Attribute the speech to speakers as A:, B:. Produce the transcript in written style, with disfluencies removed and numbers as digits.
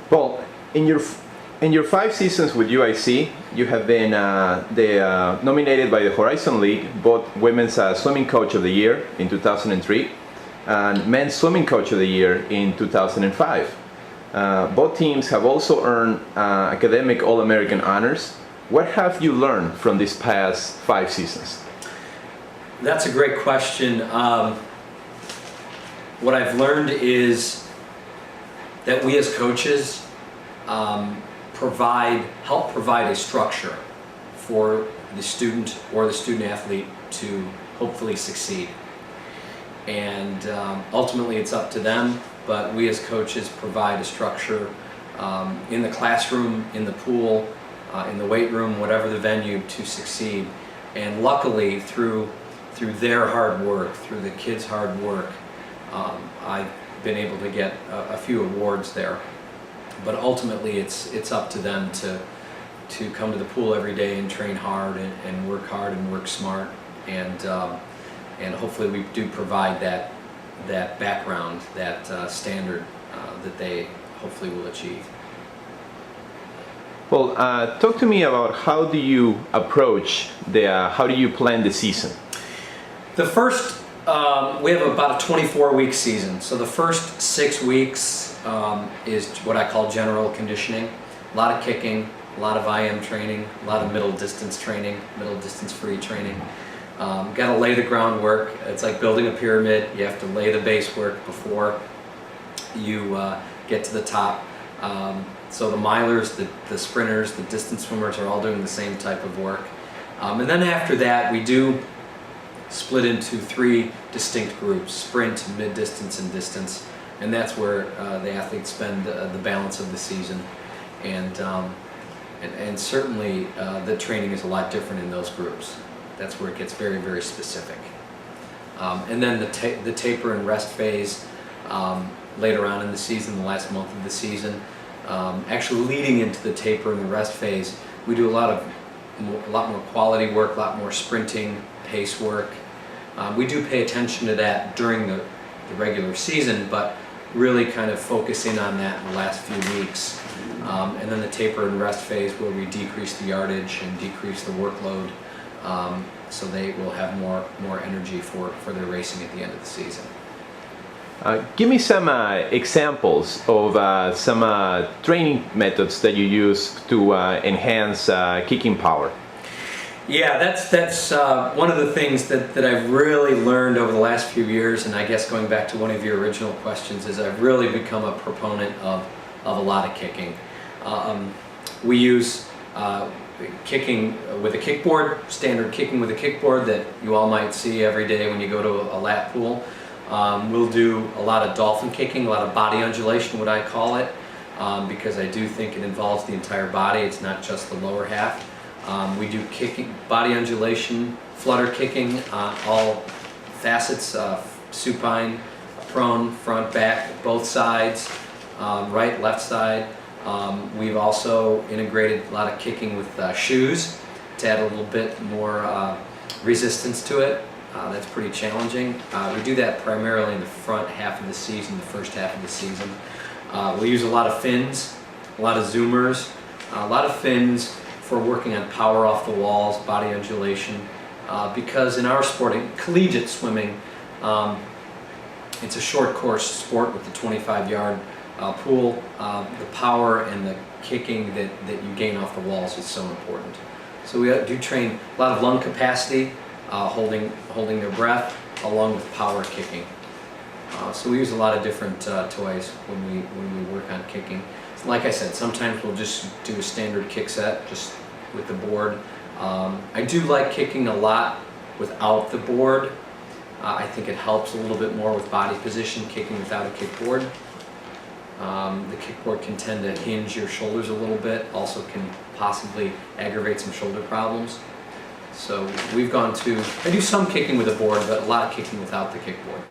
A: Well, in your 5 seasons with UIC, you have been nominated by the Horizon League, both Women's Swimming Coach of the Year in 2003 and Men's Swimming Coach of the Year in 2005. Both teams have also earned academic All-American honors. What have you learned from these past 5 seasons?
B: That's a great question. What I've learned is that we as coaches help provide a structure for the student or the student athlete to hopefully succeed. And ultimately it's up to them, but we as coaches provide a structure in the classroom, in the pool, in the weight room, whatever the venue, to succeed. And luckily through their hard work, through the kids' hard work, I've been able to get a few awards there. But ultimately it's up to them to come to the pool every day and train hard and work smart, and hopefully we do provide that background, that standard that they hopefully will achieve.
A: Well, talk to me about how do you approach how do you plan the season?
B: The first, we have about a 24-week season, so the first 6 weeks is what I call general conditioning. A lot of kicking, a lot of IM training, a lot of middle distance training, middle distance free training. Got to lay the groundwork. It's like building a pyramid. You have to lay the base work before you get to the top. So the milers, the sprinters, the distance swimmers are all doing the same type of work. And then after that we do split into 3 distinct groups: sprint, mid-distance, and distance. And that's where the athletes spend the balance of the season. And certainly the training is a lot different in those groups. That's where it gets very, very specific. And then the taper and rest phase later on in the season, the last month of the season. Actually leading into the taper and the rest phase, we do a lot more quality work, a lot more sprinting, pace work. We do pay attention to that during the regular season, but really kind of focusing on that in the last few weeks. And then the taper and rest phase, where we decrease the yardage and decrease the workload, so they will have more energy for their racing at the end of the season.
A: Give me some examples of some training methods that you use to enhance kicking power.
B: Yeah, that's one of the things that I've really learned over the last few years, and I guess going back to one of your original questions, is I've really become a proponent of a lot of kicking. We use kicking with a kickboard, standard kicking with a kickboard that you all might see every day when you go to a lap pool. We'll do a lot of dolphin kicking, a lot of body undulation, what I call it, because I do think it involves the entire body. It's not just the lower half. We do kicking, body undulation, flutter kicking, all facets, supine, prone, front, back, both sides, right, left side. We've also integrated a lot of kicking with shoes to add a little bit more resistance to it. That's pretty challenging. We do that primarily in the front half of the season, the first half of the season. We use a lot of fins, a lot of zoomers, a lot of fins for working on power off the walls, body undulation, because in our sport, in collegiate swimming, it's a short course sport with the 25-yard pool. The power and the kicking that you gain off the walls is so important. So we do train a lot of lung capacity, holding their breath, along with power kicking. So we use a lot of different toys when we work on kicking. Like I said, sometimes we'll just do a standard kick set just with the board. I do like kicking a lot without the board. I think it helps a little bit more with body position, kicking without a kickboard. The kickboard can tend to hinge your shoulders a little bit, also can possibly aggravate some shoulder problems. So I do some kicking with a board, but a lot of kicking without the kickboard.